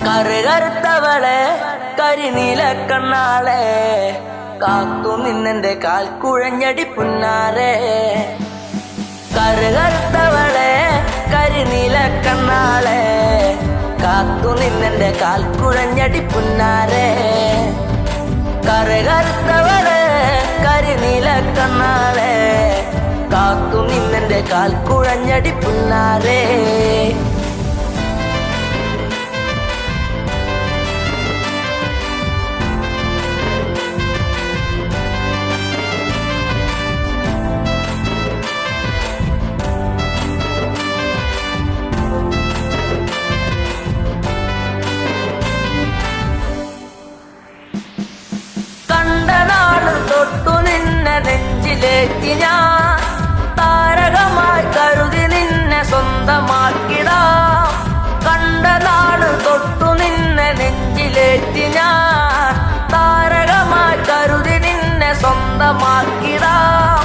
കറുകറുത്തവളെ കരിനീല കണ്ണാളെ കാത്തു നിന്നെന്റെ കാൽ കുഴഞ്ഞടി പുന്നാരെ. കറുകറുത്തവളെ കരിനീല കണ്ണാളെ കാത്തു നിന്നെന്റെ കാൽ കുഴഞ്ഞടി പുന്നാരെ. കറുകറുത്തവളെ കരിനീല കണ്ണാളെ കാത്തു നിന്നെന്റെ കാൽ കുഴഞ്ഞടി പുന്നാരെ. തൊട്ടു നിന്നെ നെഞ്ചിലേക്ക് ഞാൻ താരകമായി കരുതി നിന്നെ സ്വന്തമാക്കിടാം. കണ്ട നാട് തൊട്ടു നിന്നെ നെഞ്ചിലേക്ക് ഞാൻ താരകമായി കരുതി നിന്നെ സ്വന്തമാക്കിടാം.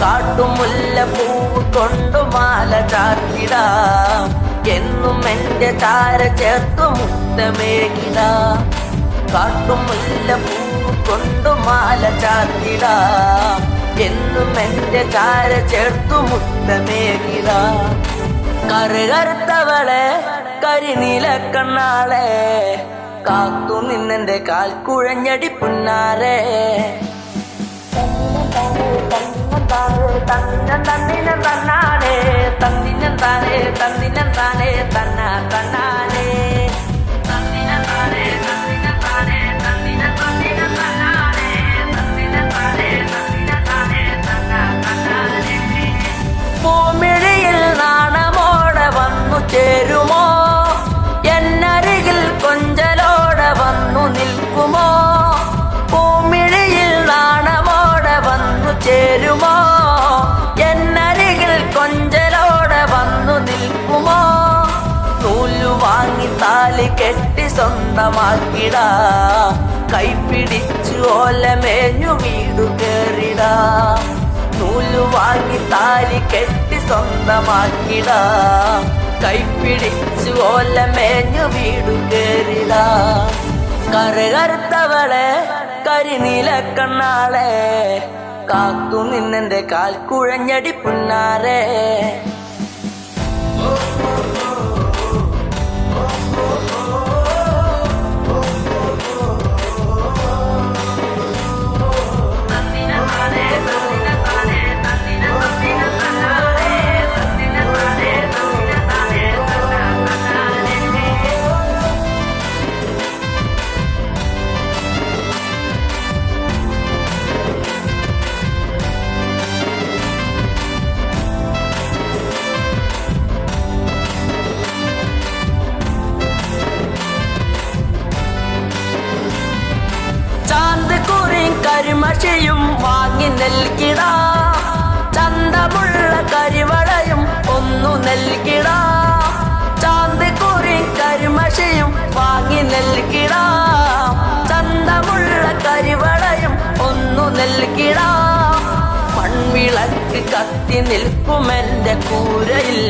കാട്ടുമുല്ല പൂവ് കൊണ്ടു മാല ചാർത്തിടാം. എന്നും എന്റെ ചാര ചേർത്തു മുത്തമേകിടാം. കാട്ടുമുല്ല പൂവ് കൊണ്ടു മാല ചാർത്തിടാം. എന്നും എന്റെ ചാര ചേർത്തു മുത്തമേകിടാം. കറുകറുത്തവളെ കരിനീല കണ്ണാളെ കാത്തു നിന്നെന്റെ കാൽ കുഴഞ്ഞടി പുന്നാരെ. തന്നിനം തന്നാനേ തന്നിനം താനേ തന്നിനം താനേ തന്ന തന്നാനേ തന്നിനം താനേ തന്നിനം താനേ തന്നിനം തന്നിനം തന്നാനേ തന്നിനം താനേ തന്നിനം താനേ തന്ന തന്നാനേ. പൂമിഴിയിൽ നാണമോടെ വന്നു ചേരുമോ? എന്നരികിൽ കൊഞ്ചലോടെ വന്നു നിൽക്കുമോ? പൂമിഴിയിൽ നാണമോടെ വന്നു ചേരുമോ? എന്നരികിൽ കൊഞ്ചലോടെ വന്നു നിൽക്കുമോ? നൂലു വാങ്ങി താലി കെട്ടി സ്വന്തമാക്കിടാ. കൈപിടിച്ചു ഓലമേഞ്ഞു വീടു കേറിടാ. നൂലു വാങ്ങി താലി കെട്ടി സ്വന്തമാക്കിടാ. കൈപിടിച്ചു ഓലമേഞ്ഞു വീടു കേറിടാ. കറുകറുത്തവളെ കരിനീല കണ്ണാളെ കാത്തു നിന്നെന്റെ കാൽ കുഴഞ്ഞടി പുന്നാരെ. കരിമഷിയും വാങ്ങി നൽകിടാ. ചന്തമുള്ള കരിവളയും ഒന്നു നൽകിടാ. ചാന്ത് കുറി കരിമഷിയും വാങ്ങി നൽകിടാ. ചന്തമുള്ള കരിവളയും ഒന്നു നൽകിടാ. മൺവിളക്ക് കത്തി നിൽക്കുമെന്റെ കൂരയിൽ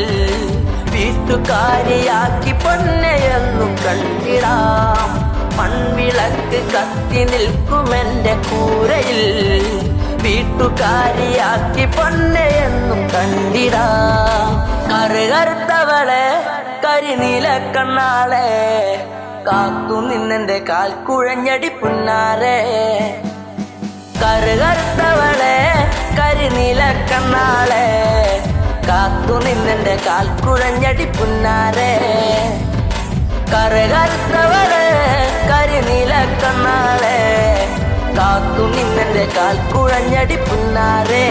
വീട്ടുകാരിയാക്കി പൊന്നെയെന്നു കണ്ടിടാം. മൺവിളക്ക് കത്തി നിൽക്കുമെന്റെ കൂരയിൽ വീട്ടുകാരിയാക്കി പൊന്നെയെന്നും കണ്ടിടാം. കറുകറുത്തവളെ കരിനീല കണ്ണാളെ കാത്തു നിന്നെന്റെ കാൽ കുഴഞ്ഞടി പുന്നാരെ. കറുകറുത്തവളെ കരിനീല കണ്ണാളെ കാത്തു നിന്നെന്റെ കാൽ കുഴഞ്ഞടി പുന്നാരെ. കറുകറുത്തവളെ കരിനീല കണ്ണാളെ കാത്തു നിന്നെന്റെ കാൽ കുഴഞ്ഞടി പുന്നാരെ.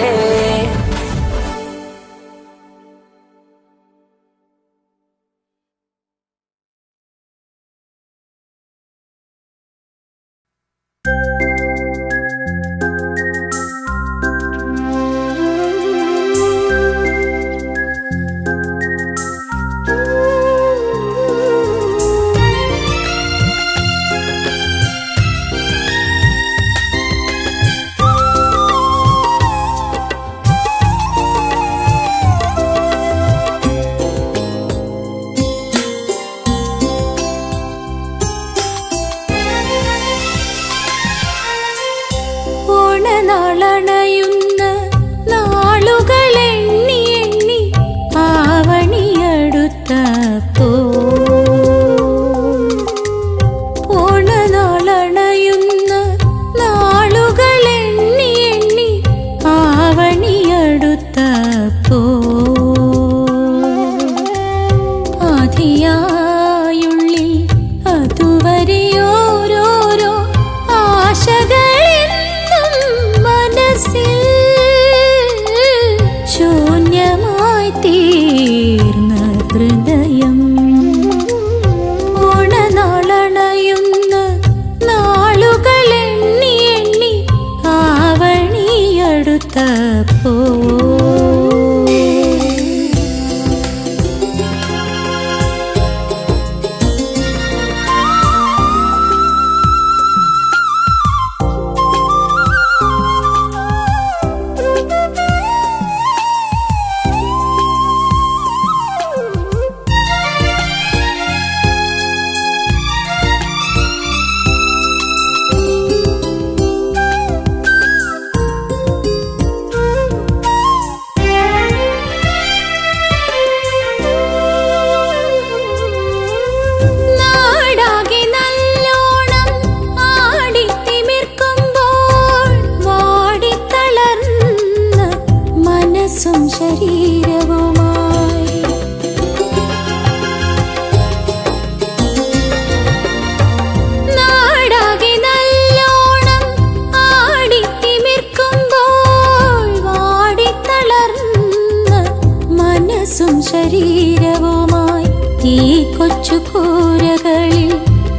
കൊച്ചു കൂരകളിൽ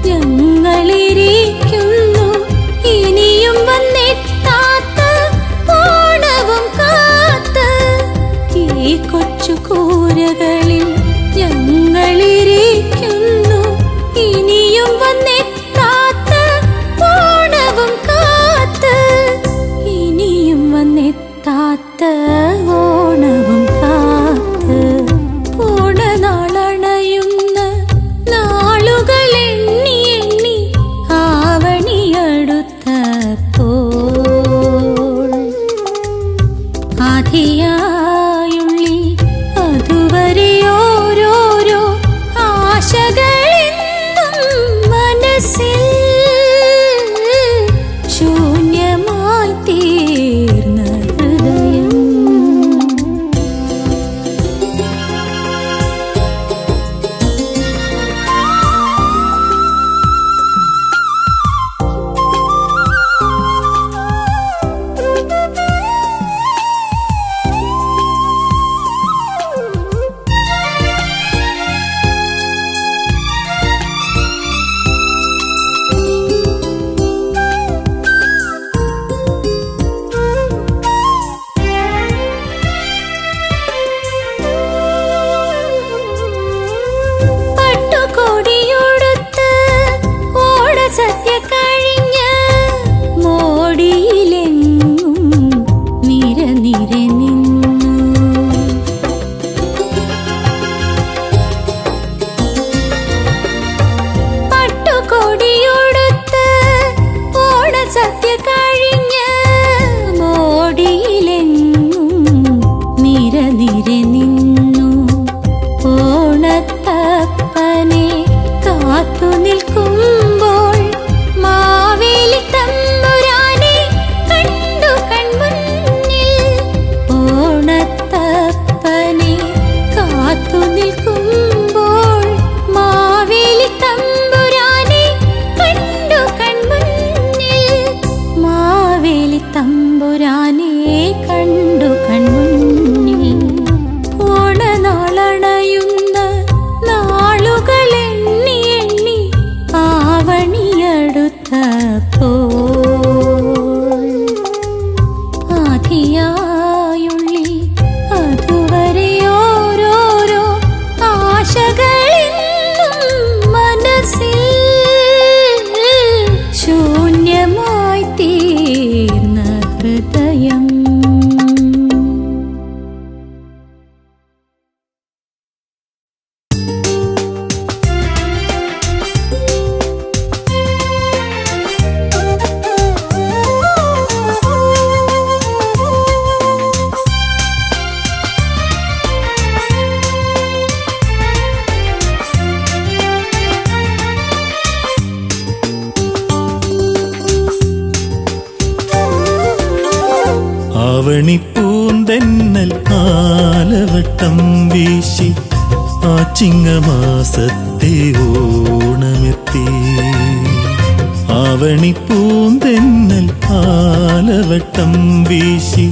ഞങ്ങളിരിക്കുന്നു, ഇനിയും വന്നെത്താത്ത ഓണവും കാത്ത്. ഈ കൊച്ചു കൂരകളിൽ ഞങ്ങളിരിക്കുന്നു, ഇനിയും വന്നെത്താത്ത ഓണവും കാത്ത്. ഇനിയും വന്നെത്താത്ത ഓണവും കാത്ത്. ഓണനാളണയുന്ന നാളുകൾ എണ്ണി എണ്ണി ആവണിയടുത്തപ്പോൾ ആധിയായുള്ളി അതുവരെ ഓരോരോ ആശകളെന്നും മനസ്സിൽ ശൂന്യമായി തീർന്ന ഹൃദയം. പട്ടുകൊടിയുടുത്ത് ഓണസദ്യ കഴിഞ്ഞ് മോടിയിലെങ്ങും നിര നിര നിന്നു. പട്ടുകൊടിയുടുത്ത് ഓണസദ്യ കഴിഞ്ഞ് മോടിയിലെങ്ങും നിര നിര നിന്നു. ഓണത്തപ്പനെ കാത്തു നിൽക്കുമ്പോൾ മാവേലി തമ്പുരാനെ കണ്ടു കൺമുന്നിൽ. ഓണത്തപ്പനെ കാത്തു നിൽക്കുമ്പോൾ മാവേലി തമ്പുരാനെ കണ്ടു കൺമുന്നിൽ. മാവേലി തമ്പുരാനെ കണ്ടു കൺമുന്നിൽ. ഓണനാളണയുന്ന നാളുകൾ എണ്ണി എണ്ണി ആവണിയടുത്തപ്പോൾ ആധിയായുള്ളി അതുവരെ ഓരോരോ ആശകളെന്നും മനസ്സിൽ ശൂന്യമായി തീർന്ന ഹൃദയം. ആവണിപ്പൂന്തെന്നൽ ആലവട്ടം വീശി ആ ചിങ്ങമാസത്തെ ഓണമെത്തി. ആവണിപ്പൂന്തെന്നൽ ആലവട്ടം വീശി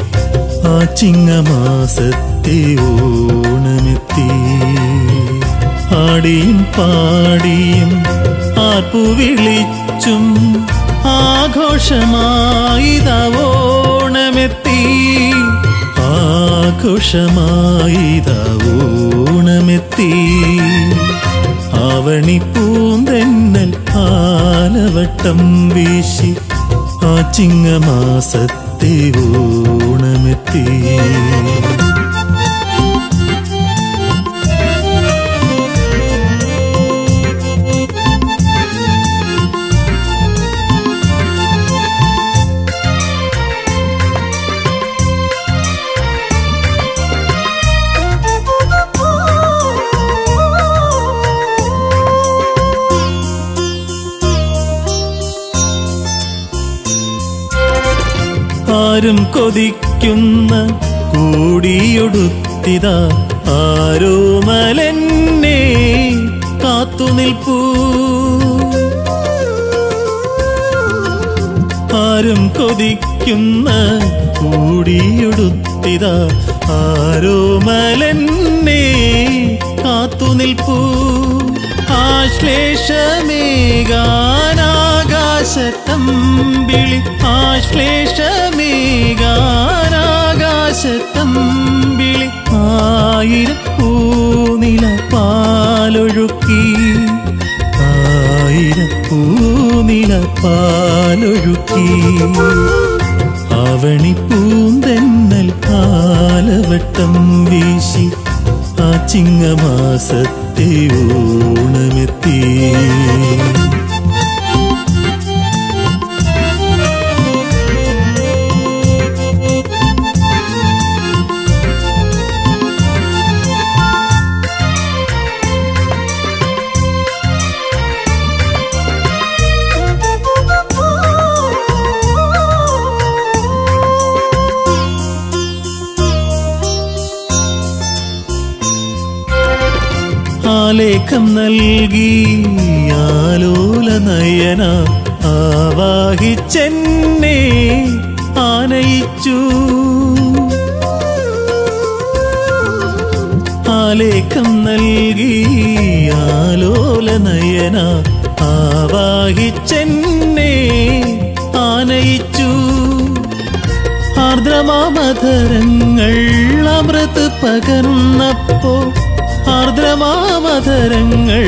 ആ ചിങ്ങമാസത്തെ ഓണമെത്തി. ആടിയും പാടിയും ആർപ്പു വിളിച്ചും ആഘോഷമായിതാ ഓണമെത്തി. ആഘോഷമായിതാ ഓണമെത്തി. ആവണിപ്പൂന്തെന്നൽ ആലവട്ടം വീശി ആ ചിങ്ങമാസത്തെ ഓണമെത്തി. ആരും കൊതിക്കുന്ന കൂടിയൊടുത്തിതാ ആരോമലെന്നെ കാത്തുനിൽപ്പൂ. ആരും കൊതിക്കുന്ന കൂടിയൊടുത്തിതാ ആരോമലെന്നെ കാത്തുനിൽപ്പൂ ആശ്ലേഷമേകാനാകാശത്തമ്പിളി ആശ്ലേഷമേകാനാകാശത്തമ്പിളി ആയിരം പൂനില പാലൊഴുക്കി ആയിരം പൂനില പാലൊഴുക്കി അവണി പൂന്തെന്നൽ കാലവട്ടം വീശി ആ ചിങ്ങമാസത്തെ ഓണമെത്തി ആലേഖം നൽകി ആലോല നയന ആവാഹിച്ചെന്നെ ആനയിച്ചു ആലേഖം നൽകി ആലോല നയന ആവാഹിച്ചെന്നെ ആനയിച്ചു ആർദ്രമാമധരങ്ങൾ അമൃത് പകർന്നപ്പോൾ ആർദ്രമാമധരങ്ങൾ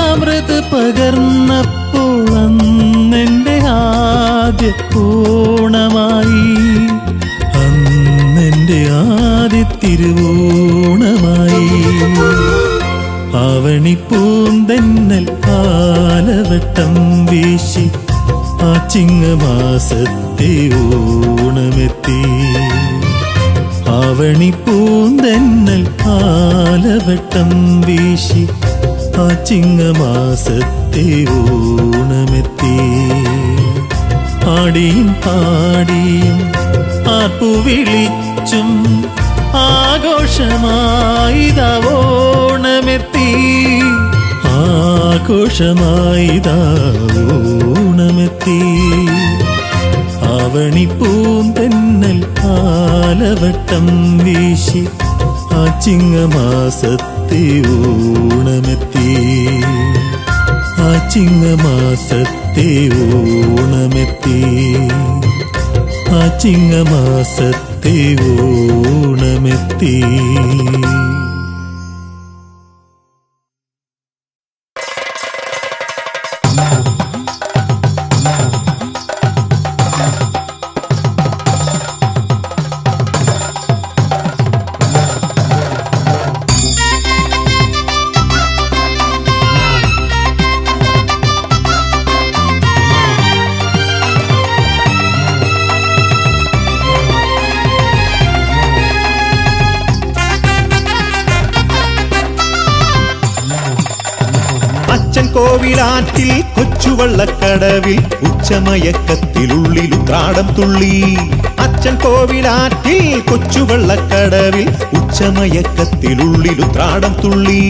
അമൃത് പകർന്നപ്പോൾ അന്നെൻ്റെ ആദ്യ ഓണമായി അന്നെൻ്റെ ആദ്യ തിരുവോണമായി അവണി പൂന്തെന്നൽ കാലവട്ടം വീശി ആ ചിങ്ങമാസത്തെ ഓണമെത്തി അവണി പൂന്തെന്നൽ കാലവട്ടം വീശി ആ ചിങ്ങമാസത്തെ ഓണമെത്തി ആടിയും പാടിയും ആർപ്പു വിളിച്ചും ആഘോഷമായിതാ ഓണമെത്തി ആഘോഷമായിതാ ഓണമെത്തി അവണി പൂന്തെന്നൽ കാലവട്ടം വീശി ആ ചിങ്ങമാസത്തെ ഓണമെത്തി ആ ചിങ്ങമാസത്തെ ഓണമെത്തി ആ ചിങ്ങമാസത്തെ ഓണമെത്തി കോവിലാറ്റിൽ കൊച്ചുവള്ളക്കടവിൽ ഉച്ചമയക്കത്തിലുള്ളിലുത്രാടം തുള്ളി അച്ഛൻ കോവിലാറ്റിൽ കൊച്ചുവള്ളക്കടവിൽ ഉച്ചമയക്കത്തിലുള്ളിലുത്രാടം തുള്ളി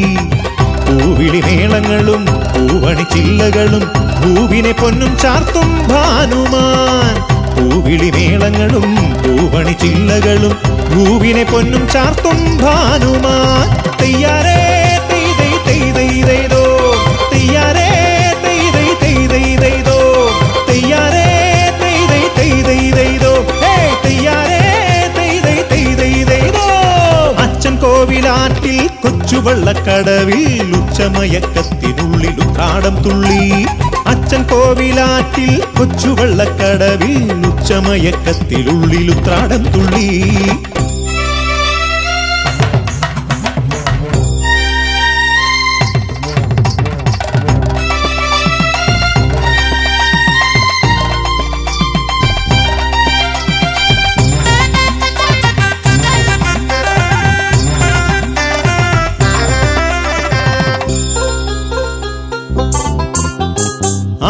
പൂവിളി മേളങ്ങളും പൂവണി ചില്ലകളും പൂവിനെ പൊന്നും ചാർത്തും ഭാനുമാൻ പൂവിളി മേളങ്ങളും പൂവണി ചില്ലകളും പൂവിനെ പൊന്നും ചാർത്തും ഭാനുമാൻ തെയ്യാരേ തെയ്തൈ തെയ്തൈതോ തെയ്യാരേ തെയ്തൈ തെയ്തൈതോ തെയ്യാരേ തെയ്തൈ തെയ്തൈതോ തെയ്യാരേ തെയ്തൈ തെയ്തൈതോ അച്ഛൻ കോവിലാറ്റിൽ കൊച്ചുവള്ളക്കടവിൽ ഉച്ചമയക്കത്തിനുള്ളിലുത്രാടം തുള്ളി അച്ഛൻ കോവിലാറ്റിൽ കൊച്ചുവള്ളക്കടവിൽ ഉച്ചമയക്കത്തിലുള്ളിലുത്രാടം തുള്ളി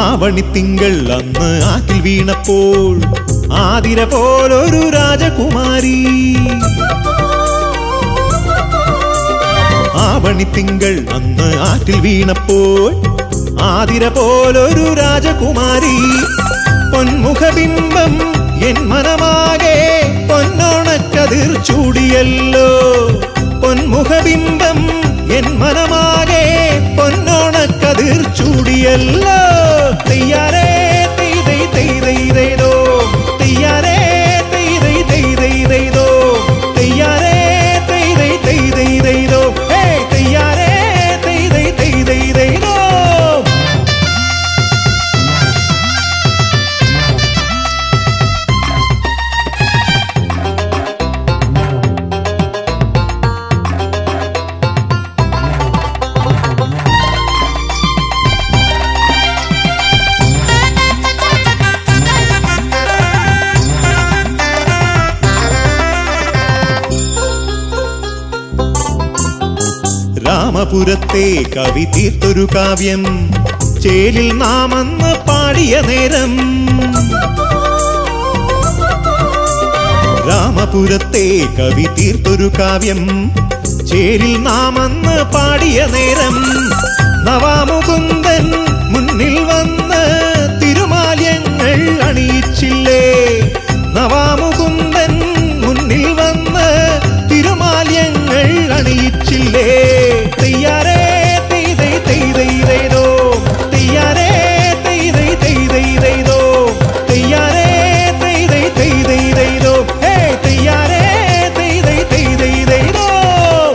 ആവണിത്തിങ്കൾ അന്ന് ആറ്റിൽ വീണപ്പോൾ ആതിര പോലൊരു രാജകുമാരി ആവണിത്തിങ്കൾ അന്ന് ആറ്റിൽ വീണപ്പോൾ ആതിര പോലൊരു രാജകുമാരി പൊന്മുഖബിംബം എൻ മനമാകെ പൊന്നോണക്കതിർ ചൂടിയല്ലോ പൊന്മുഖബിംബം എൻ മനമാകെ പൊന്നോണക്കതിർ ചൂടിയല്ലോ തെയ്യാരേ തെയ്തൈ തെയ്തൈതോ തെയ്യാരേ തെയ്തൈ തെയ്തൈതോ തെയ്യാരേ തെയ്തൈ തെയ്തൈതോ ഹേ തെയ്യാരേ തെയ്തൈ തെയ്തൈതോ. രാമപുരത്തെ കവി തീർത്തൊരു കാവ്യം ചേലിൽ നാം അന്ന് പാടിയ നേരം. രാമപുരത്തെ കവി തീർത്തൊരു കാവ്യം ചേലിൽ നാം അന്ന് പാടിയ നേരം. നവാമുകുന്ദൻ മുന്നിൽ വന്ന് തിരുമാല്യങ്ങൾ അണിയിച്ചില്ലേ. നവാമുകുന്ദൻ മുന്നിൽ വന്ന് തിരുമാല്യങ്ങൾ അണിയിച്ചില്ലേ. തെയ്യാരേ തെയ്തൈ തെയ്തൈതോ തെയ്യാരേ തെയ്തൈ തെയ്തൈതോ തെയ്യാരേ തെയ്തൈ തെയ്തൈതോ ഹേ തെയ്യാരേ തെയ്തൈ തെയ്തൈതോ.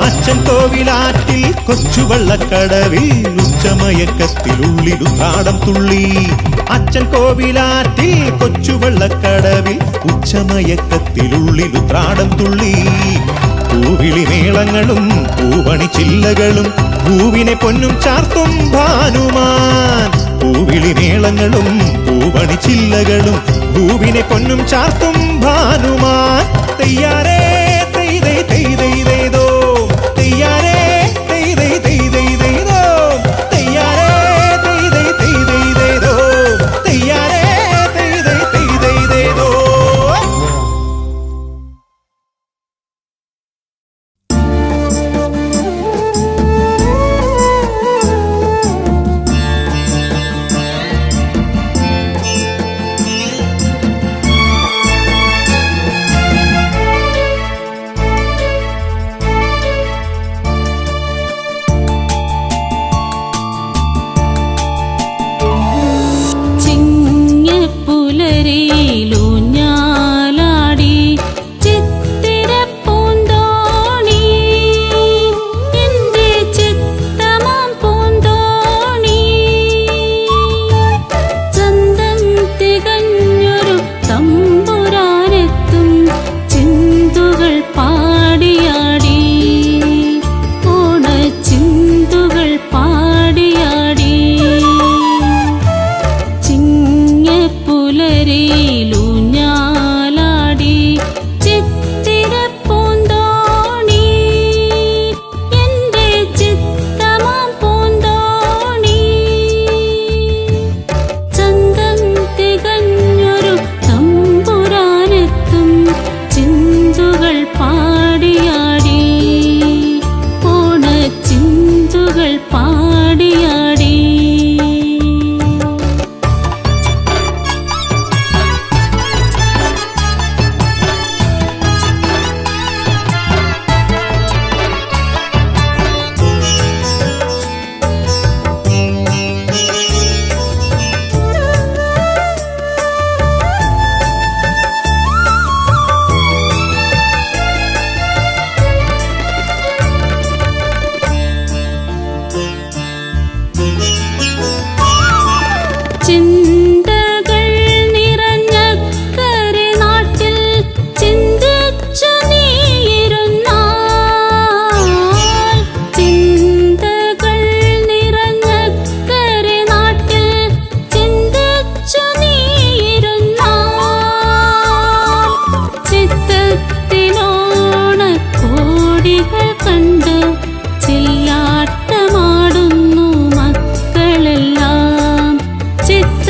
അച്ഛൻ കോവിലാറ്റിൽ കൊച്ചുവള്ളക്കടവിൽ ഉച്ചമയക്കത്തിലുള്ളിലുത്രാടം തുള്ളി. അച്ഛൻ കോവിലാറ്റിൽ കൊച്ചുവള്ളക്കടവിൽ ഉച്ചമയക്കത്തിലുള്ളിലുത്രാടം തുള്ളി. പൂവിളി മേളങ്ങളും പൂവണിച്ചില്ലകളും പൂവിനെ പൊന്നും ചാർത്തും ഭാനുമാൻ. പൂവിളി മേളങ്ങളും പൂവണിച്ചില്ലകളും പൂവിനെ പൊന്നും ചാർത്തും ഭാനുമാൻ. തെയ്യാരേ തെയ്തൈ തെയ്തൈതോ തെയ്യാരേ തെയ്തൈ തെയ്തൈതോ തെയ്യാരേ തെയ്തൈ തെയ്തൈതോ തെയ്യാരേ തെയ്തൈ തെയ്തൈതോ. ചിങ്ങപ്പുലരിയിലൂഞ്ഞാലാടി ചിത്തിരപ്പൂന്തോണി എന്റെ ചിത്തമാം പൂന്തോണി. ചന്തം തികഞ്ഞൊരു തമ്പുരാനെത്തും ചിന്തുകൾ പാടിയാടി ഓണച്ചിന്തുകൾ പാടിയാടി. പുലരിയിലൂഞ്ഞാലാടി ചിത്തിരപ്പൂന്തോണി എന്റെ ചിത്തമാം പൂന്തോണി. ചന്തം തികഞ്ഞൊരു തമ്പുരാനെത്തും ചിന്തുകൾ പാടിയാടി ഓണച്ചിന്തുകൾ പാടിയാടി. ചിന്തകൾ നിറഞ്ഞക്കരെ നാട്ടിൽ ചിന്തിച്ചു നീയിരുന്നാൽ. ചിന്തകൾ നിറഞ്ഞക്കരെ നാട്ടിൽ ചിന്തിച്ചു നീയിരുന്നാൽ. ചിത്തത്തിലോണക്കോടികൾ കണ്ട് ചില്ലാട്ടമാടുന്നു മക്കളെല്ലാം. ചിത്ത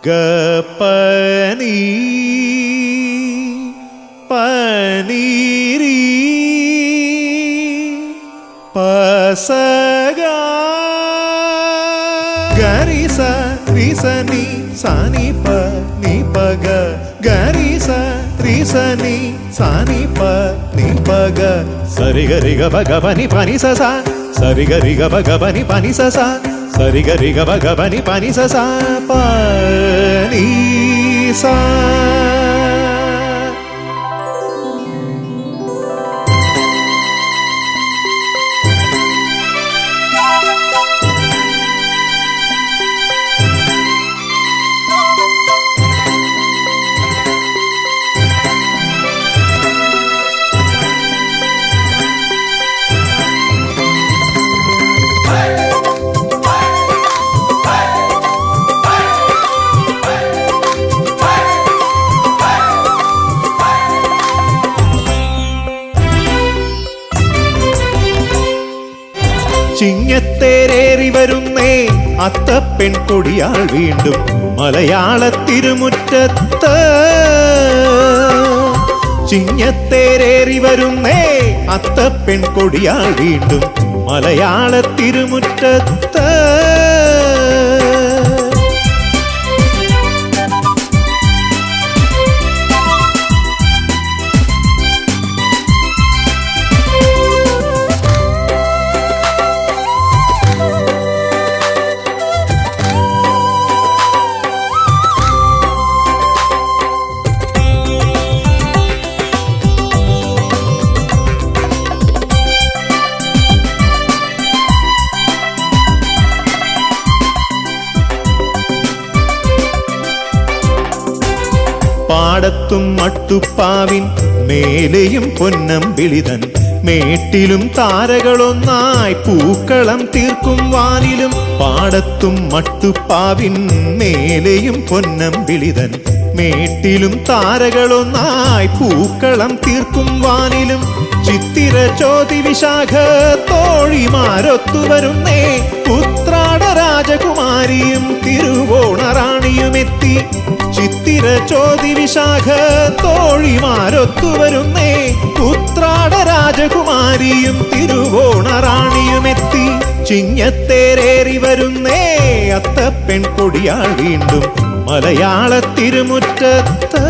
ഗപനി പനീരി പസഗ ഗരിസ റിസനി സാനി പ നി പഗ ഗരിസ റിസനി സാനി പ നി പഗ സരി ഗരി ഗ ഭഗ പനി പനി സസ സരി ഗരി ഗ ഭഗ പനി പനി സസ സരി ഗരി ഗ ഭഗ പനി പനി സസ പനി സ. ചിങ്ങത്തേരേറി വരുന്നേ അത്തപ്പെൺ കൊടിയാൾ വീണ്ടും മലയാള തിരുമുറ്റത്ത്. ചിങ്ങത്തേരേറി വരുന്നേ അത്തപ്പെൺ കൊടിയാൾ വീണ്ടും മലയാള തിരുമുറ്റത്ത്. പാടത്തും മട്ടുപ്പാവിൻ മേലെയും പൊന്നമ്പിളിതൻ മേട്ടിലും താരകളൊന്നായി പൂക്കളം തീർക്കും വാനിലും. പാടത്തും മട്ടുപ്പാവിൻ മേലെയും പൊന്നമ്പിളിതൻ മേട്ടിലും താരകളൊന്നായി പൂക്കളം തീർക്കും വാനിലും. ചിത്തിര ചോതി വിശാഖ തോഴിമാരൊത്തുവരുന്നേ ഉത്രാട രാജകുമാരിയും തിരുവോണറാണിയുമെത്തി. ചിത്തിര ചോതി വിശാഖ തോഴിമാരൊത്തുവരുന്നേ ഉത്രാട രാജകുമാരിയും തിരുവോണറാണിയുമെത്തി. ചിങ്ങത്തേരേറി വരുന്നേ അത്തപ്പെൺ കൊടിയാൾ വീണ്ടും മലയാള തിരുമുറ്റത്ത്.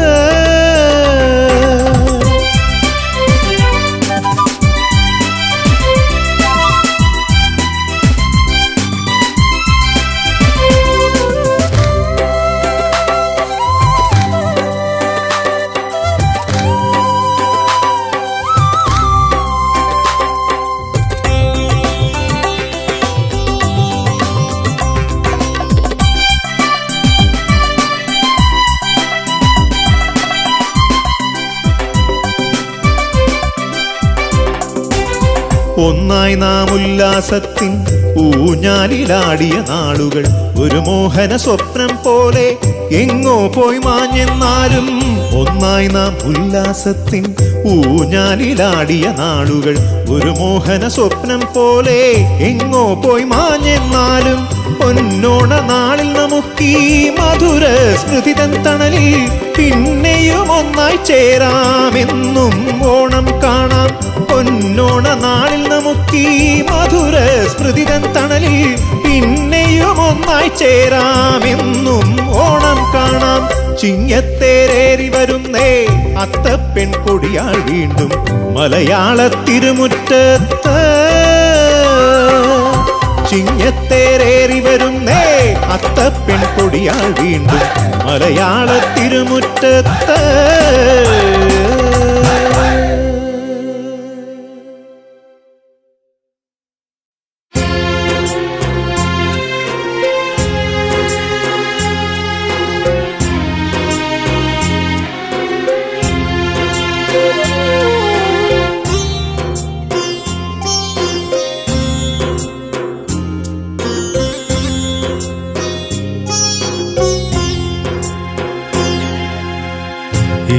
ഒന്നായി നാം ഉല്ലാസത്തിൻ ഊഞ്ഞാലിലാടിയ നാളുകൾ ഒരു മോഹന സ്വപ്നം പോലെ എങ്ങോ പോയി മാഞ്ഞെന്നാലും. ഒന്നായി നാം ഉല്ലാസത്തിൻ ഊഞ്ഞാലിലാടിയ നാളുകൾ ഒരു മോഹന സ്വപ്നം പോലെ എങ്ങോ പോയി മാഞ്ഞെന്നാലും. പൊന്നോണ നാളിൽ നമുക്കീ മധുര സ്മൃതിതൻ തണലിൽ പിന്നെയും ഒന്നായി ചേരാമെന്നും ഓണം കാണാം. പൊന്നോണ നാളിൽ നമുക്കീ മധുര സ്മൃതിതൻ തണലിൽ പിന്നെയും ഒന്നായി ചേരാമെന്നും ഓണം കാണാം. ചിങ്ങത്തേരേറി വരുന്നേ അത്തപ്പെൺ കൊടിയാൾ വീണ്ടും മലയാള തിരുമുറ്റത്ത്. ചിങ്ങത്തേരേറി വരുന്നേ അത്തപ്പെൺ കൊടിയാൾ വീണ്ടും മലയാള തിരുമുറ്റത്ത്.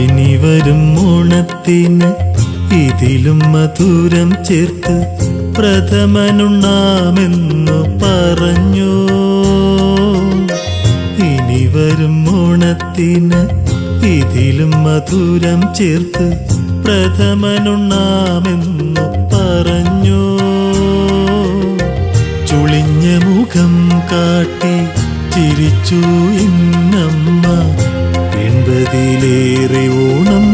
ഇനി വരും ഓണത്തിന് ഇതിലും മധുരം ചേർത്ത് പ്രഥമനുണ്ണാമെന്നു പറഞ്ഞു. ഇനി വരും ഓണത്തിന് ഇതിലും മധുരം ചേർത്ത് പ്രഥമനുണ്ണാമെന്നു പറഞ്ഞു. ചുളിഞ്ഞ മുഖം കാട്ടി ചിരിച്ചു എന്നമ്മ. 80-ലേറെ ഓണം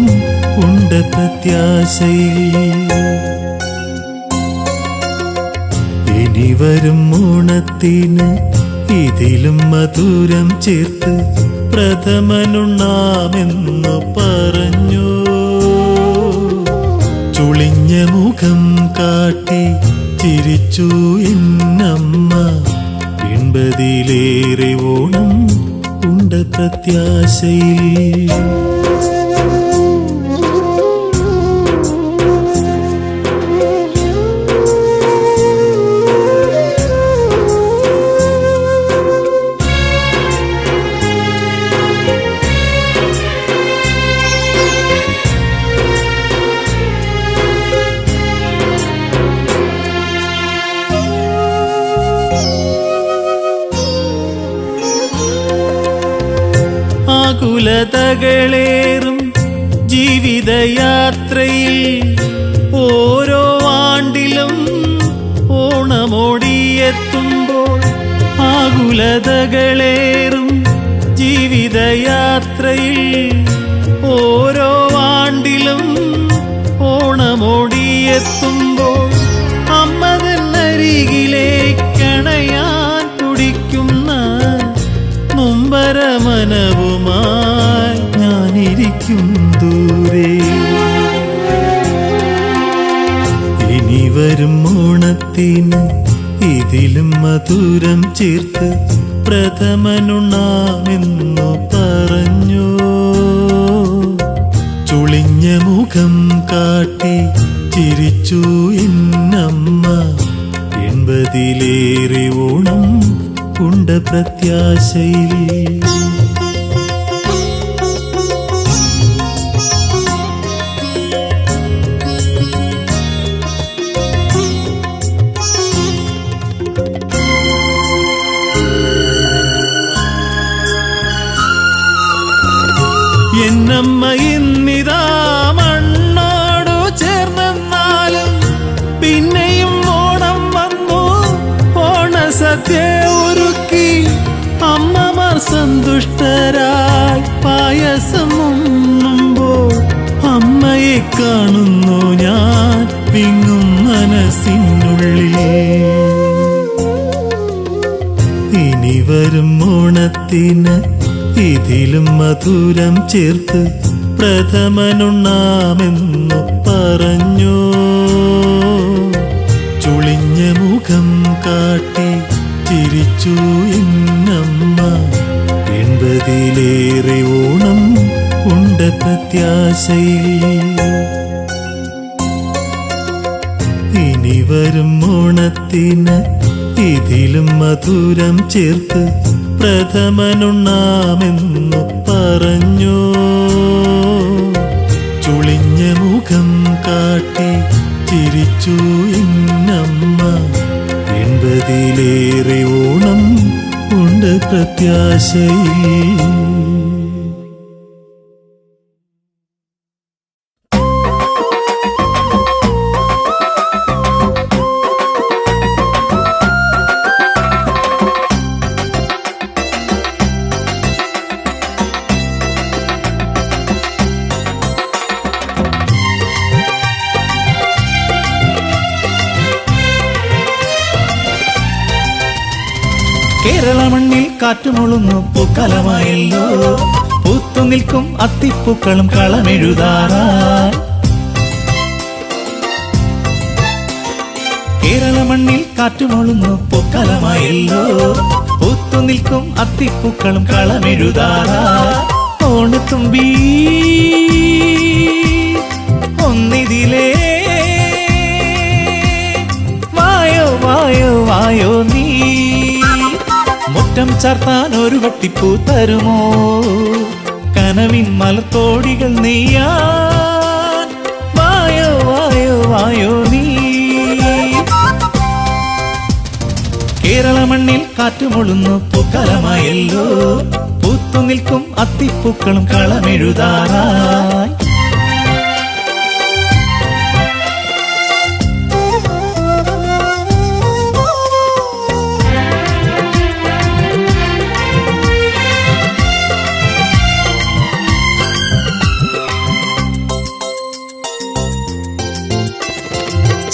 ഉണ്ട പ്രത്യാശയിൽ. ഇനി വരും ഓണത്തിന് ഇതിലും മധുരം ചേർത്ത് പ്രഥമനുണ്ണാമെന്നു പറഞ്ഞു. ചുളിഞ്ഞ മുഖം കാട്ടി ചിരിച്ചു എന്നമ്മ. 80-ലേറെ ഓണം ഉണ്ട പ്രത്യാശയിൽ. ആകുലതകളേറും ജീവിതയാത്രയിൽ ഓരോ ആണ്ടിലും ഓണമോടിയെത്തുമ്പോൾ. ആകുലതകളേറും ജീവിതയാത്രയിൽ ഓരോ ആണ്ടിലും ഓണമോടിയെത്തുമ്പോൾ. അമ്മതന്നരികിലേക്കണയാൻ തുടിക്കുന്ന നൊമ്പരമനവുമായി ഞാനിരിക്കും ദൂരെ. ഇനി വരും ഓണത്തിന് ഇതിലും മധുരം ചേർത്ത് പ്രഥമനുണ്ണാമെന്നു പറഞ്ഞു. ചുളിഞ്ഞ മുഖം കാട്ടി ചിരിച്ചു എന്നമ്മ. 80-ലേറെ ഓണം ഉണ്ട പ്രത്യാശയിൽ. എന്നമ്മ ഇന്നിതാ മണ്ണോടു ചേർന്നെന്നാലും പിന്നെയും ഓണം വന്നു. ഓണസദ്യ ഒരുക്കി അമ്മമാർ സന്തുഷ്ടരായി പായസം ഉണ്ണുമ്പോൾ. അമ്മയെ കാണുന്നു ഞാൻ വിങ്ങും മനസ്സിനുള്ളിൽ. ഇനി വരും ഓണത്തിന് ഇതിലും മധുരം ചേർത്ത് പ്രഥമനുണ്ണാമെന്നു പറഞ്ഞു. ചുളിഞ്ഞ മുഖം കാട്ടി ചിരിച്ചു എന്നമ്മ. 80-ലേറെ ഓണം ഉണ്ട പ്രത്യാശയിൽ. ഇനി വരും ഓണത്തിന് ഇതിലും മധുരം ചേർത്ത് പ്രഥമനുണ്ണാമെന്നു പറഞ്ഞു. ചുളിഞ്ഞ മുഖം കാട്ടി ചിരിച്ചു എന്നമ്മ. 80-ലേറെ ഓണം ഉണ്ട് പ്രത്യാശയിൽ. കേരള മണ്ണിൽ കാറ്റുമൊളുന്നു പൂക്കാലമായല്ലോ. പൂത്തു നിൽക്കും അത്തിപ്പൂക്കളും കളമെഴുതാറായി. കേരള മണ്ണിൽ കാറ്റുമൊളുന്നു പൂക്കാലമായല്ലോ. പൂത്തു നിൽക്കും അത്തിപ്പൂക്കളും കളമെഴുതാറായി. ഓണത്തുമ്പി ഒന്നിതിലേ വായോ വായോ വായോ നീ. മുറ്റം ചാർത്താൻ ഒരു വട്ടിപ്പൂ തരുമോ? കനവിൻ മലത്തോടികൾ നെയ്യാൻ വായോ വായോ വായോ നീ. കേരള മണ്ണിൽ കാറ്റുമൊളുന്നു പൂക്കാലമായല്ലോ. പൂത്തു നിൽക്കും അത്തിപ്പൂക്കളും കളമെഴുതാറായി.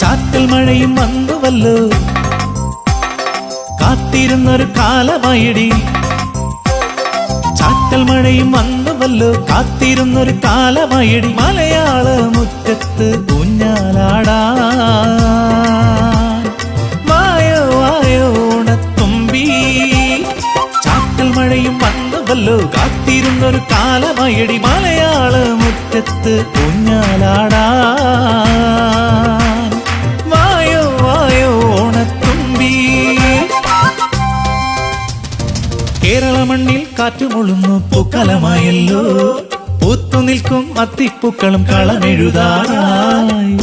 ചാറ്റൽ മഴയും വന്നുവല്ലോ, കാത്തിരുന്നൊരു കാലമായിടി. ചാറ്റൽ മഴയും വന്നുവല്ലോ, കാത്തിരുന്നൊരു കാലമായിടി. മലയാള മുറ്റത്ത് ഊഞ്ഞാലാടാൻ വായോ വായോ ഓണത്തുമ്പി. ചാറ്റൽ മഴയും വന്നുവല്ലോ, കാത്തിരുന്നൊരു കാലമായിടി. മലയാള മുറ്റത്ത് ഊഞ്ഞാലാടാൻ വായോ വായോ ഓണത്തുമ്പി. കേരള മണ്ണിൽ കാറ്റുമൊളുന്നു പൂക്കലമായല്ലോ, പൂത്തു നിൽക്കും അത്തിപ്പൂക്കളും കളമെഴുതാറായി.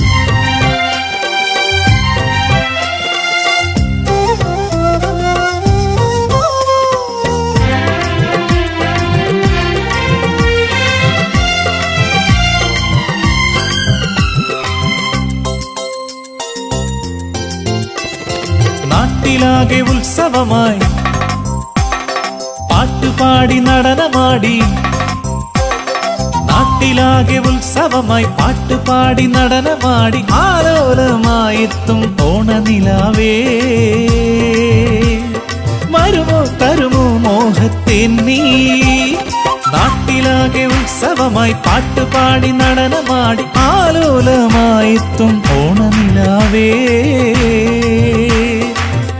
നാട്ടിലാകെ ഉത്സവമായി പാട്ടുപാടി നടനമാടി. നാട്ടിലാകെ ഉത്സവമായി പാട്ടുപാടി നടനമാടി. ആലോലമായെത്തും ഓണനിലാവേ, വരുമോ തരുമോ മോഹത്തേൻ നീ. നാട്ടിലാകെ ഉത്സവമായി പാട്ടുപാടി നടനമാടി. ആലോലമായെത്തും ഓണനിലാവേ,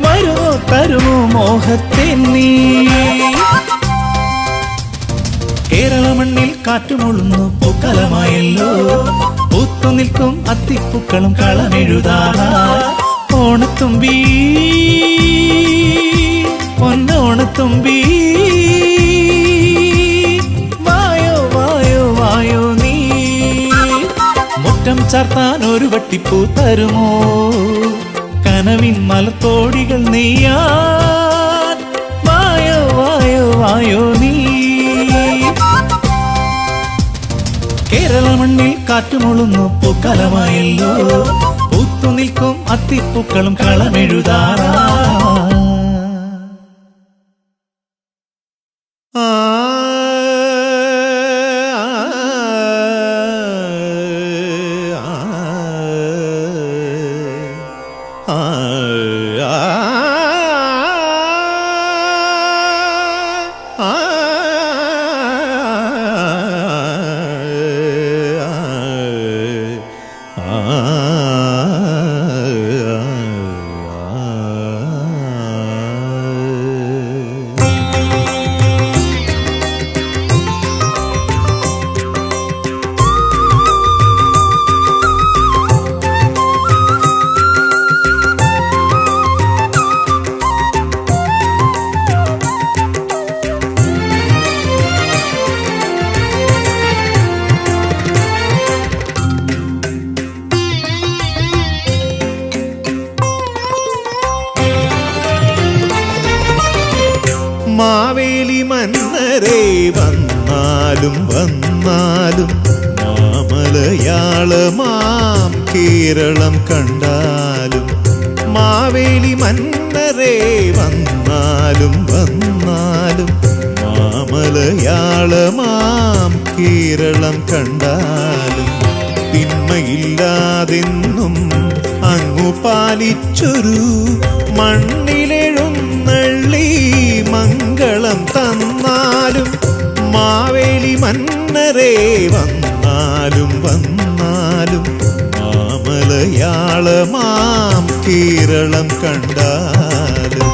വരുമോ തരുമോ മോഹത്തേൻ നീ. കേരള മണ്ണിൽ കാറ്റുമൊളുന്നു പൂക്കലമായല്ലോ, പൂത്തു നിൽക്കും അത്തിപ്പൂക്കളും കളമെഴുതാറായി. ഓണത്തുമ്പി പൊന്നോണത്തുമ്പി, വായോ വായോ വായോ നീ. മുറ്റം ചാർത്താൻ ഒരു വട്ടിപ്പൂ തരുമോ, കനവിൻ മലത്തോടികൾ നെയ്യാൻ വായോ വായോ വായോ നീ. കേരള മണ്ണിൽ കാറ്റുമൊളുന്നു പൂക്കലമായല്ലോ, പൂത്തു നിൽക്കും അത്തിപ്പൂക്കളും കളമെഴുതാറായി. മാവേലി മന്നരെ വന്നാലും വന്നാലും മാമലയാളമാം കേരളം കണ്ടാലും. മാവേലി മന്നരെ വന്നാലും വന്നാലും മാമലയാളമാം കേരളം കണ്ടാലും. തിന്മയില്ലാതെന്നും അങ്ങു പാലിച്ചൊരു മണ്ണിലെഴുന്നള്ളി മംഗളം തന്നാലും. മാവേലി മന്നരെ വന്നാലും വന്നാലും മാമലയാളമാം കേരളം കണ്ടാലും.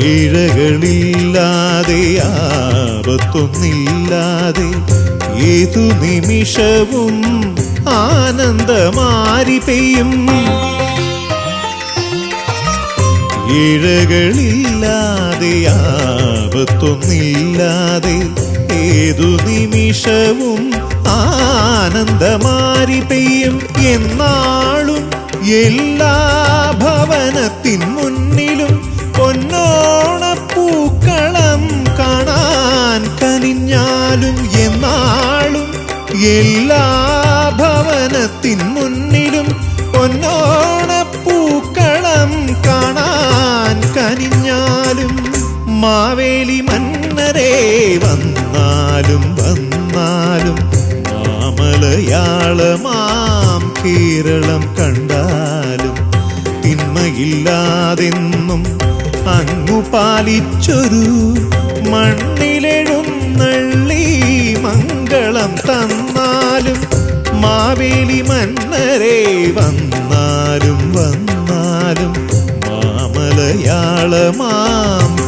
ഇഴകളില്ലാതെ ആപത്തൊന്നില്ലാതെ ഏതു നിമിഷവും ആനന്ദമാരി പെയ്യും. ഇഴകളില്ലാതെ ആപത്തൊന്നില്ലാതെ ഏതു നിമിഷവും ആനന്ദമാരി പെയ്യും. എന്നാളും എല്ലാ ഭവനത്തിൻ മുന്നിലും പൊന്നോണപ്പൂക്കളം കാണാൻ കനിഞ്ഞാലും എന്നാളും എല്ലാ ഭവനത്തിൻ മുന്നിലും പൊന്നോണപ്പൂക്കളം കാണാൻ കനിഞ്ഞാലും മാവേലി മന്നരേ വന്നാലും വന്നാലും മാമലയാളമാം കേരളം കണ്ടാലും തിന്മയില്ലാതെന്നും അങ്ങു പാലിച്ചൊരു മണ്ണിലെഴുന്നള്ളി മംഗളം തന്നാലും മാവേലി മന്നരേ വന്നാലും വന്നാലും മാമലയാളമാം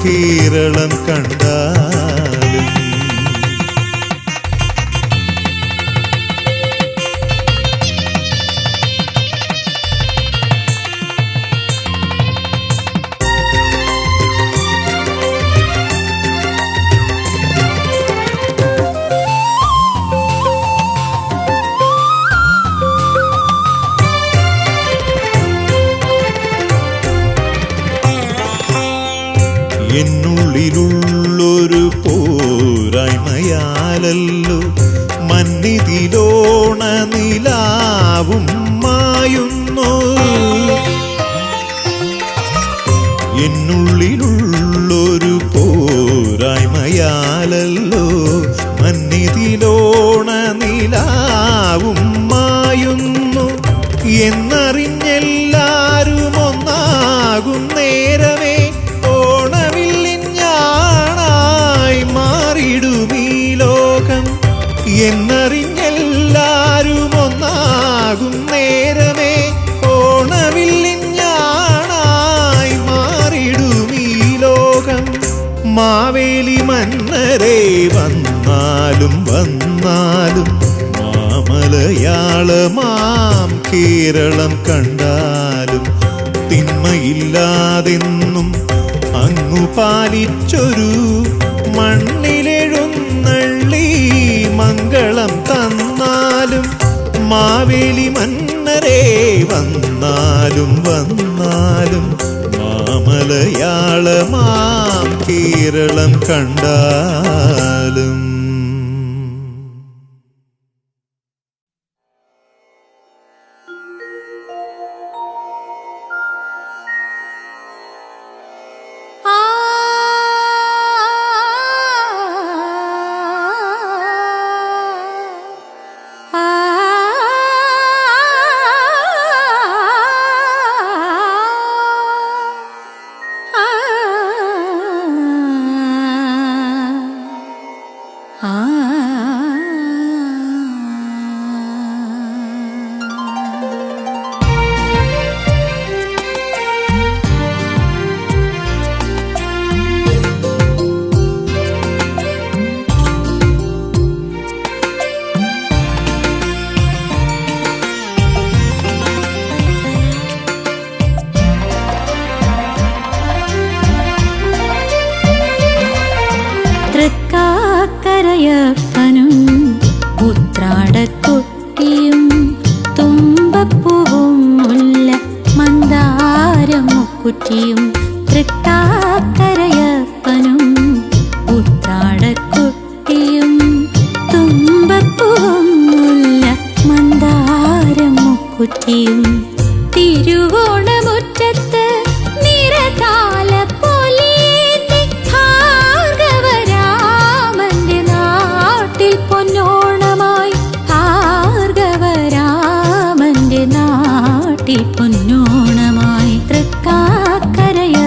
കേരളം കണ്ടാലും. എന്നുള്ളിലുള്ളൊരു പോരായ്മയാലല്ലോ മന്നിതിലോണ നിലാവും മായുന്നു. എന്നുള്ളിലുള്ളൊരു പോരായ്മയാലല്ലോ മന്നിതിലോണ നിലാവും മായുന്നു. എന്നറിഞ്ഞെല്ലാരും ഒന്നാകും നേരമേ മാറിടുമീ ലോകം. എന്നറിഞ്ഞെല്ലാരും ഒന്നാകും നേരമേ ഓണവില്ലിഞ്ഞാണായി മാറിടുമീ ലോകം. മാവേലി മന്നരേ വന്നാലും വന്നാലും മാമലയാളമാം കേരളം കണ്ടാലും തിന്മയില്ലാതെന്നും അങ്ങു പാലിച്ചൊരു മണ്ണിലെഴുന്നള്ളി മംഗളം തന്നാലും മാവേലി മന്നരേ വന്നാലും വന്നാലും മാമലയാളമാം കേരളം കണ്ടാലും. തൃക്കാക്കരയപ്പനും ഉത്രാടക്കൊട്ടിയും തുമ്പപ്പൂവും മുല്ല മന്ദാരമുക്കുറ്റിയും. തൃക്കാക്കരയപ്പനും ഉത്രാടക്കൊട്ടിയും തുമ്പപ്പൂവും മുല്ല മന്ദാരമുക്കുറ്റിയും. തിരുവോണമുറ്റത്ത് നിറതാല പൊലിയേന്തി ഭാർഗവരാമന്റെ നാട്ടിൽ പൊന്നോണമായി. ഭാർഗവരാമന്റെ നാട്ടിൽ പൊന്നോണമായി. തൃക്കാക്കരയ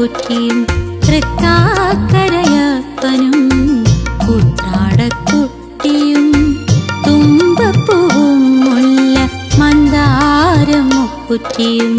മുക്കുറ്റിയും തൃക്കാക്കരയപ്പനും ഉത്രാടക്കുട്ടിയും തുമ്പപ്പൂവും മുല്ല മന്ദാരം മുക്കുറ്റിയും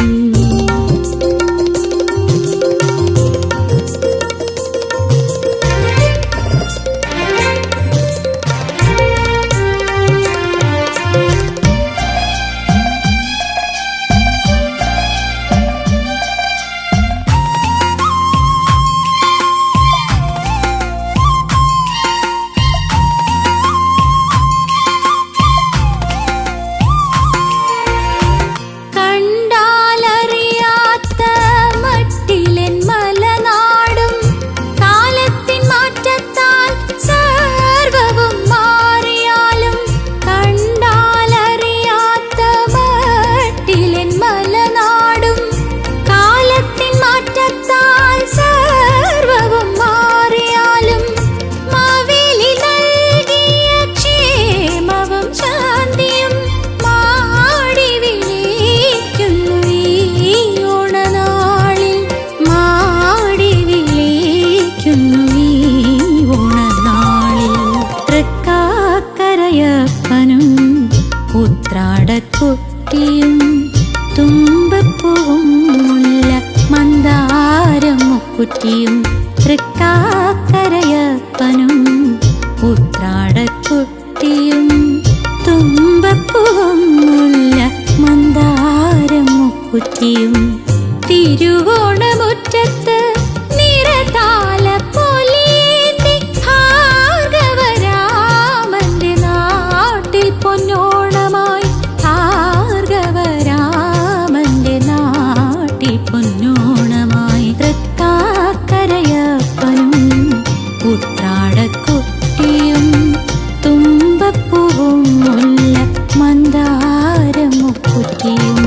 ഉത്രാടക്കുട്ടിയും തുമ്പപ്പൂവും മുല്ല മന്ദാരം മുക്കുറ്റിയും തൃക്കാക്കരയപ്പനും ഉത്രാടക്കുട്ടിയും തുമ്പപ്പൂവും മുല്ല മന്ദാരം മുക്കുറ്റിയും തിരുവോണമുറ്റത്ത് നിറതാല പൊലിയേന്തി ഭാർഗവരാമന്റെ നാട്ടിൽ പൊന്നോണമായി ഭാർഗവരാമന്റെ നാട്ടിൽ പൊന്നോണമായി തൃക്കാക്കരയപ്പനും ഉത്രാടക്കുട്ടിയും തുമ്പപ്പൂവും മുല്ല മന്ദാരം മുക്കുറ്റിയും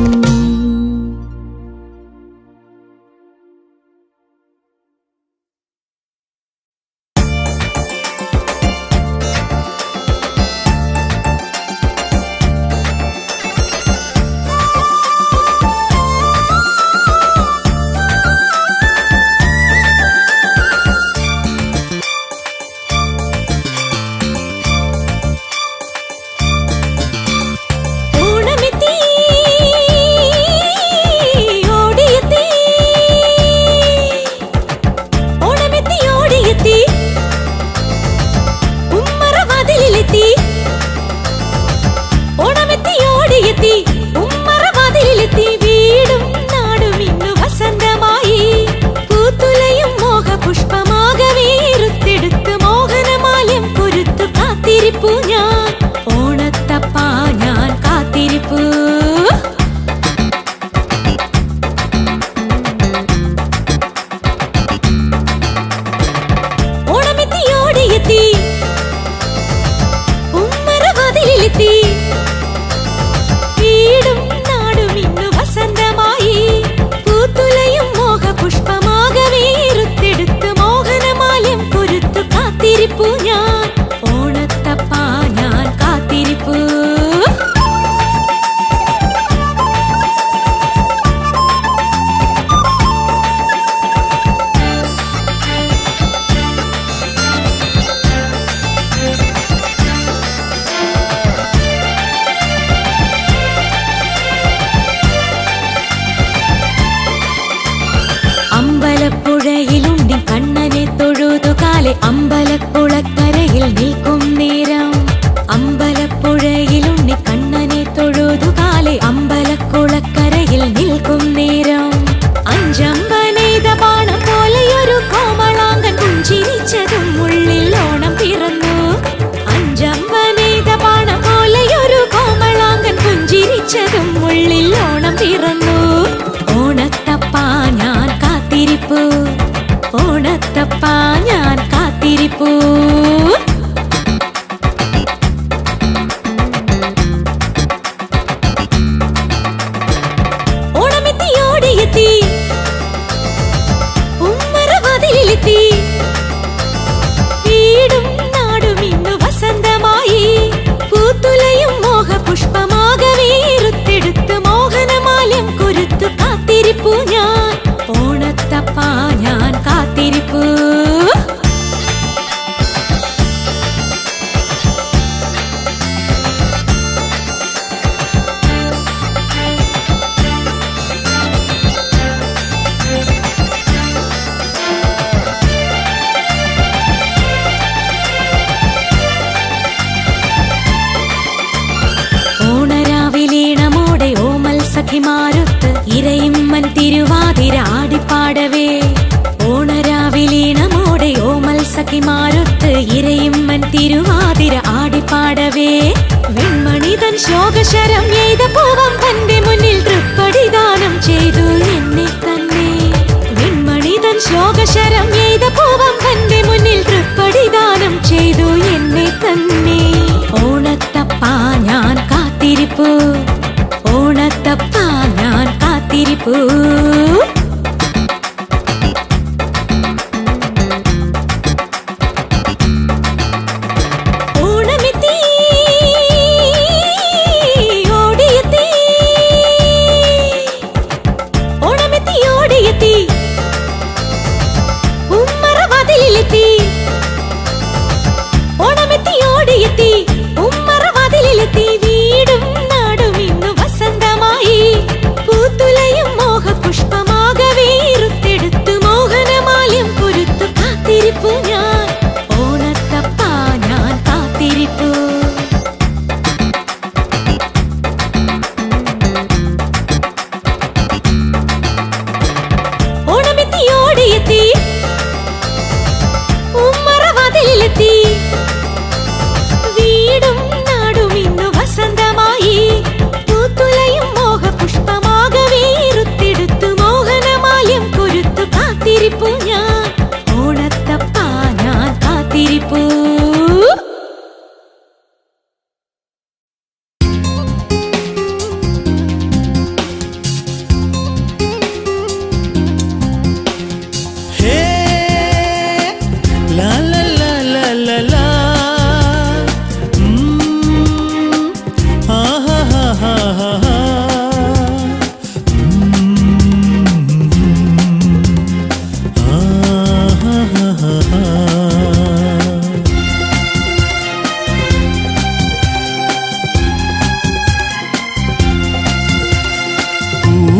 അമ്പലക്കുളക്കരയിൽ നിൽക്കും നേരം അമ്പലപ്പുഴയിലുണ്ണി കണ്ണനെ തൊഴുതുകാലെ അമ്പലക്കുളക്കരയിൽ നിൽക്കും നേരം അഞ്ചമ്പനെയ്ത ബാണം പോലെയൊരു കോമളാങ്കൻ പുഞ്ചിരിച്ചതും ഉള്ളിൽ ഓണം പിറന്നു അഞ്ചമ്പനെയ്ത ബാണം പോലെയൊരു കോമളാങ്കൻ പുഞ്ചിരിച്ചതും ഉള്ളിൽ ഓണം പിറന്നു ഓണത്തപ്പാ ഞാൻ കാത്തിരിപ്പു ഓണത്തപ്പാ ഞാൻ കാത്തിരിപ്പൂ ഓണമെത്തി ഓടിയെത്തി ഉമ്മറവാതിലെത്തി വീടും നാടും ഇന്നു വസന്തമായി പൂത്തുലയും മോഹപുഷ്പമാകവേ ഋത്തെടുത്ത് തിരുവാതിര ആടിപ്പാടവേ ഓണരാവിലീണമോടെ ഓമൽ സഖിമാരൊത്ത് ഇരയിമ്മൻ തിരുവാതിര ആടിപ്പാടവേ വെൺമണിതൻ ശോകശരം എയ്ത പൂവം തന്റെ മുന്നിൽ തൃപ്പടിദാനം ചെയ്തു എന്നെ തന്നെ വെൺമണിതൻ ശോകശരം എയ്ത പൂവം തന്റെ മുന്നിൽ തൃപ്പടിദാനം ചെയ്തു എന്നെ തന്നെ ഓണത്തപ്പാ ഞാൻ കാത്തിരിപ്പു ഓണത്തപ്പാ ഞാൻ കാത്തിരിപ്പു വീടും നാടും ഇന്നു വസന്തമായി പൂത്തുലയും മോഹപുഷ്പമാകവേ ഇറുത്തെടുത്തു മോഹനമാല്യം പൊരുത്തു കാത്തിരിപ്പു ഞാൻ ഓണത്തപ്പാ ഞാൻ കാത്തിരിപ്പു ഓണമെത്തി ഓടിയെത്തി ഉമ്മറവാതിലെത്തി വീടും നാടും ഇന്നു വസന്തമായി പൂത്തുലയും മോഹപുഷ്പമാകവേ ഇറുത്തെടുത്തു മോഹനമാല്യം പൊരുത്തു കാത്തിരിപ്പു ഞാൻ ഓണത്തപ്പാ ഞാൻ കാത്തിരിപ്പു ഹേ ലാ ലാ ലാ ലാ ലാ ലാ ആഹാ ഹാ ഹാ ഹാ ഹാ ആഹാ ഹാ ഹാ ഹാ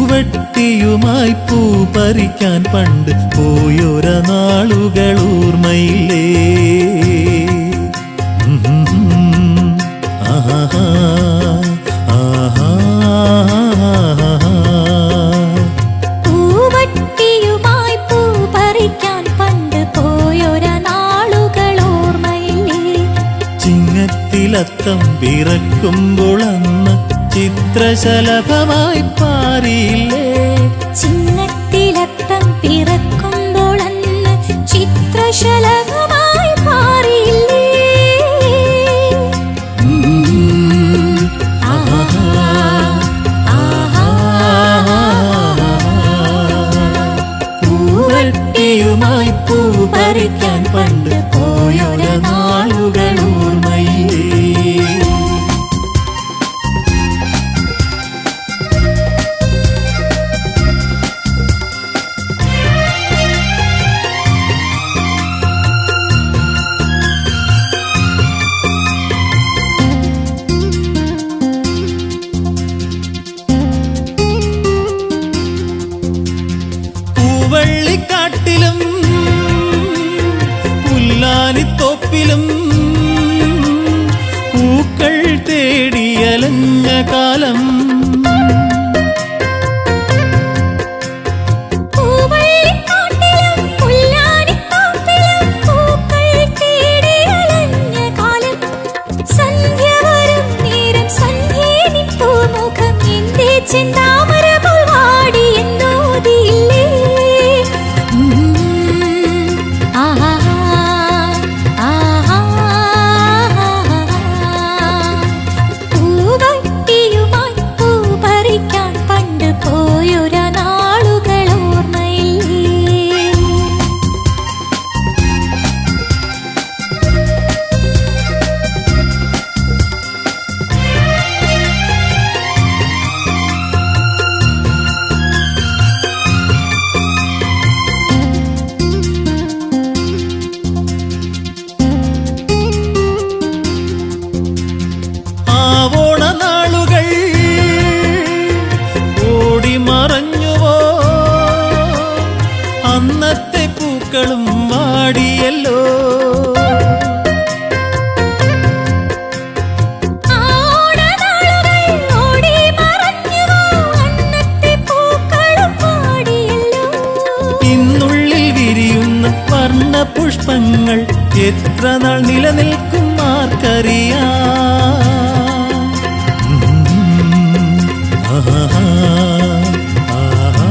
പൂവട്ടിയുമായി പൂ പറിക്കാൻ പണ്ട് പോയൊര നാളുകൾ ഓർമ്മയില്ലേ ആഹാ ആഹാ പൂവട്ടിയുമായി പൂ പറിക്കാൻ പണ്ട് പോയൊര നാളുകൾ ഓർമ്മയില്ലേ ചിങ്ങത്തിലത്തം പിറക്കുമ്പോൾ അന്ന് ചിത്രശലഭമായി പാറിയില്ലേ ചിങ്ങത്തിലത്തം പിറക്കുമ്പോൾ അന്ന് ചിത്രശലഭമായി മാറിയില്ലേ ആഹാ ആഹാ പൂവട്ടിയുമായി പൂ പറിക്കാൻ പണ്ട് പോയൊര നാളുകൾ ഓർമ്മയില്ലേ പൂവള്ളിക്കാട്ടിലും പുല്ലാനിത്തോപ്പിലും പൂക്കൾ തേടിയലഞ്ഞ കാലം പൂവള്ളിക്കാട്ടിലും പുല്ലാനിത്തോപ്പിലും പൂക്കൾ തേടി അലഞ്ഞ കാലം സന്ധ്യ വരും നേരം സന്ധ്യേ നിൻ പൂമുഖം എന്റെ ചെന്താമര പോൽ വാടി എന്നോതിയില്ലേ ആഹാ ആഹാ പൂവട്ടിയുമായി പൂ നിമിഷങ്ങൾ എത്ര നാൾ നിലനിൽക്കും ആർക്കറിയാം. ആഹാ, ആഹാ.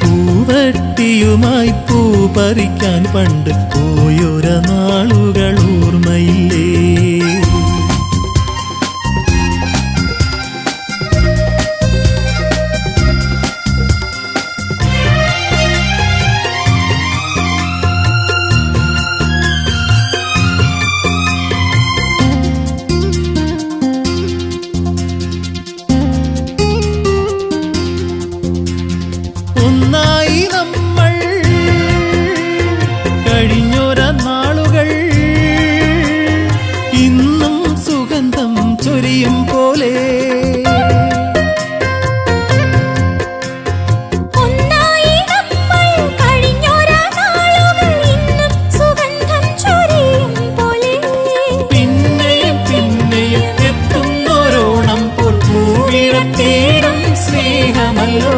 പൂവട്ടിയുമായി പൂ പറിക്കാൻ പണ്ട് പോയൊര നാളുകൾ ഓർമ്മയില്ലേ? ഒന്നായി നമ്മൾ കഴിഞ്ഞൊര നാളുകൾ ഇന്നും സുഗന്ധം ചൊരിയും പോലെ. ഒന്നായി നമ്മൾ കഴിഞ്ഞൊരാ നാളുകൾ ഇന്നും സുഗന്ധം ചൊരിയും പോലെ. പിന്നെയും പിന്നെയും എത്തുന്നോരോണം പോൽ പൂവിടത്തേടും സ്നേഹമല്ലോ.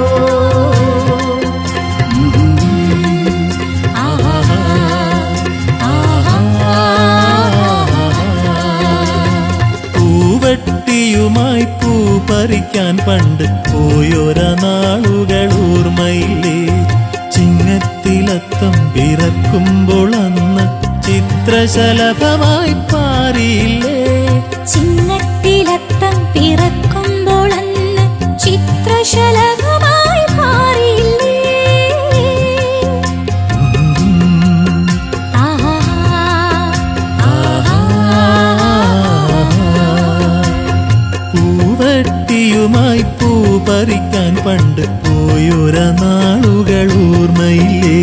പൂവട്ടിയുമായി പൂ പറിക്കാൻ പണ്ട് പോയൊര നാളുകൾ ഓർമ്മയില്ലേ? ചിങ്ങത്തിലത്തം പിറക്കുമ്പോൾ അന്ന് ചിത്രശലഭമായി പാറിയില്ലേ? ചിങ്ങത്തിലത്തം പിറക്കുമ്പോൾ അന്ന് ചിത്രശലഭമായി മാറിയില്ലേ? ആഹാ, ആഹാ. പൂവട്ടിയുമായി പൂ പറിക്കാൻ പണ്ട് പോയൊര നാളുകൾ ഓർമ്മയില്ലേ?